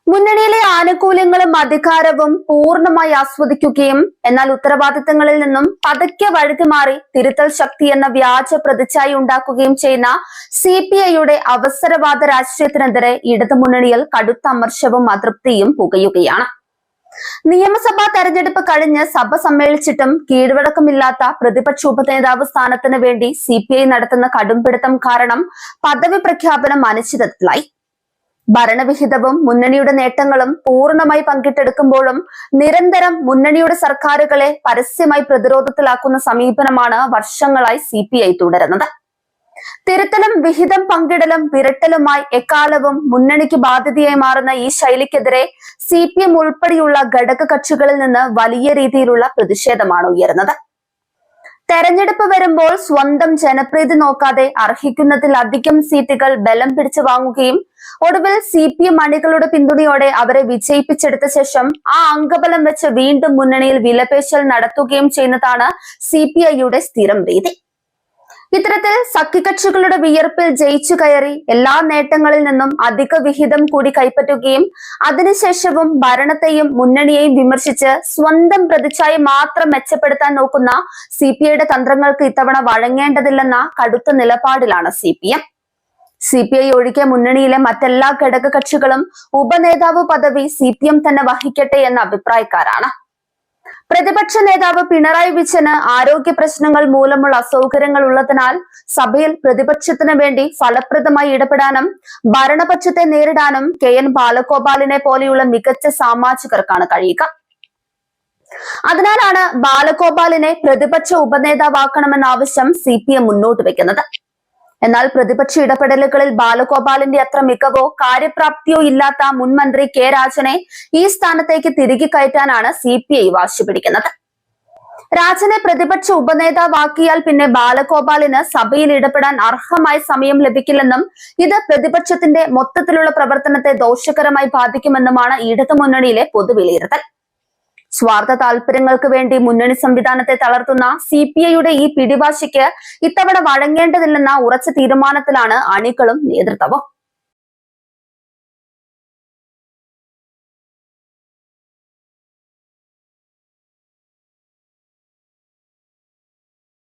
മുന്നണിയിലെ ആനുകൂല്യങ്ങളും അധികാരവും പൂർണ്ണമായി ആസ്വദിക്കുകയും എന്നാൽ ഉത്തരവാദിത്തങ്ങളിൽ നിന്നും പതുക്കെ വഴുതിമാറി തിരുത്തൽ ശക്തി എന്ന വ്യാജ പ്രതിച്ഛായ ഉണ്ടാക്കുകയും ചെയ്യുന്ന CPIയുടെ അവസരവാദ രാഷ്ട്രീയത്തിനെതിരെ ഇടതുമുന്നണിയിൽ കടുത്ത അമർഷവും അതൃപ്തിയും പുകയുകയാണ്. നിയമസഭാ തെരഞ്ഞെടുപ്പ് കഴിഞ്ഞ് സഭ സമ്മേളിച്ചിട്ടും കീഴ്വഴക്കമില്ലാത്ത പ്രതിപക്ഷ ഉപനേതാവ് സ്ഥാനത്തിന് വേണ്ടി CPI നടത്തുന്ന കടുംപിടുത്തം കാരണം പദവി പ്രഖ്യാപനം അനിശ്ചിതത്വത്തിലായി. ഭരണവിഹിതവും മുന്നണിയുടെ നേട്ടങ്ങളും പൂർണ്ണമായി പങ്കിട്ടെടുക്കുമ്പോഴും നിരന്തരം മുന്നണിയുടെ സർക്കാരുകളെ പരസ്യമായി പ്രതിരോധത്തിലാക്കുന്ന സമീപനമാണ് വർഷങ്ങളായി CPI തുടരുന്നത്. തിരുത്തലും വിഹിതം പങ്കിടലും വിരട്ടലുമായി എക്കാലവും മുന്നണിക്ക് ബാധ്യതയായി മാറുന്ന ഈ ശൈലിക്കെതിരെ CPM ഉൾപ്പെടെയുള്ള ഘടക കക്ഷികളിൽ നിന്ന് വലിയ രീതിയിലുള്ള പ്രതിഷേധമാണ് ഉയർന്നത്. തെരഞ്ഞെടുപ്പ് വരുമ്പോൾ സ്വന്തം ജനപ്രീതി നോക്കാതെ അർഹിക്കുന്നതിലധികം സീറ്റുകൾ ബലം പിടിച്ചു വാങ്ങുകയും ഒടുവിൽ CPM അണികളുടെ പിന്തുണയോടെ അവരെ വിജയിപ്പിച്ചെടുത്ത ശേഷം ആ അംഗബലം വെച്ച് വീണ്ടും മുന്നണിയിൽ വിലപേശൽ നടത്തുകയും ചെയ്യുന്നതാണ് CPIയുടെ സ്ഥിരം രീതി. ഇത്തരത്തിൽ സഖ്യകക്ഷികളുടെ വിയർപ്പിൽ ജയിച്ചു കയറി എല്ലാ നേട്ടങ്ങളിൽ നിന്നും അധിക വിഹിതം കൂടി കൈപ്പറ്റുകയും അതിനുശേഷവും ഭരണത്തെയും മുന്നണിയെയും വിമർശിച്ച് സ്വന്തം പ്രതിച്ഛായ മാത്രം മെച്ചപ്പെടുത്താൻ നോക്കുന്ന CPIയുടെ തന്ത്രങ്ങൾക്ക് ഇത്തവണ വഴങ്ങേണ്ടതില്ലെന്ന കടുത്ത നിലപാടിലാണ് CPI ഒഴികെ മുന്നണിയിലെ മറ്റെല്ലാ ഘടക കക്ഷികളും ഉപനേതാവ് പദവി CPM തന്നെ വഹിക്കട്ടെ എന്ന അഭിപ്രായക്കാരാണ്. പ്രതിപക്ഷ നേതാവ് പിണറായി വിജയന് ആരോഗ്യ പ്രശ്നങ്ങൾ മൂലമുള്ള അസൗകര്യങ്ങൾ ഉള്ളതിനാൽ സഭയിൽ പ്രതിപക്ഷത്തിന് വേണ്ടി ഫലപ്രദമായി ഇടപെടാനും ഭരണപക്ഷത്തെ നേരിടാനും KN ബാലഗോപാലിനെ പോലെയുള്ള മികച്ച സാമാജികർക്കാണ് കഴിയുക. അതിനാലാണ് ബാലഗോപാലിനെ പ്രതിപക്ഷ ഉപനേതാവാക്കണമെന്ന ആവശ്യം CPM മുന്നോട്ട് വെക്കുന്നത്. എന്നാൽ പ്രതിപക്ഷ ഇടപെടലുകളിൽ ബാലഗോപാലിന്റെ അത്ര മികവോ കാര്യപ്രാപ്തിയോ ഇല്ലാത്ത മുൻ മന്ത്രി K രാജനെ ഈ സ്ഥാനത്തേക്ക് തിരികെ കയറ്റാനാണ് CPI വാശി പിടിക്കുന്നത്. രാജനെ പ്രതിപക്ഷ ഉപനേതാവാക്കിയാൽ പിന്നെ ബാലഗോപാലിന് സഭയിൽ ഇടപെടാൻ അർഹമായ സമയം ലഭിക്കില്ലെന്നും ഇത് പ്രതിപക്ഷത്തിന്റെ മൊത്തത്തിലുള്ള പ്രവർത്തനത്തെ ദോഷകരമായി ബാധിക്കുമെന്നുമാണ് ഇടതുമുന്നണിയിലെ പൊതുവിലയിരുത്തൽ. സ്വാർത്ഥ താല്പര്യങ്ങൾക്ക് വേണ്ടി മുന്നണി സംവിധാനത്തെ തളർത്തുന്ന CPIയുടെ ഈ പിടിവാശിക്ക് ഇത്തവണ വഴങ്ങേണ്ടതില്ലെന്ന ഉറച്ച തീരുമാനത്തിലാണ് അണികളും നേതൃത്വവും.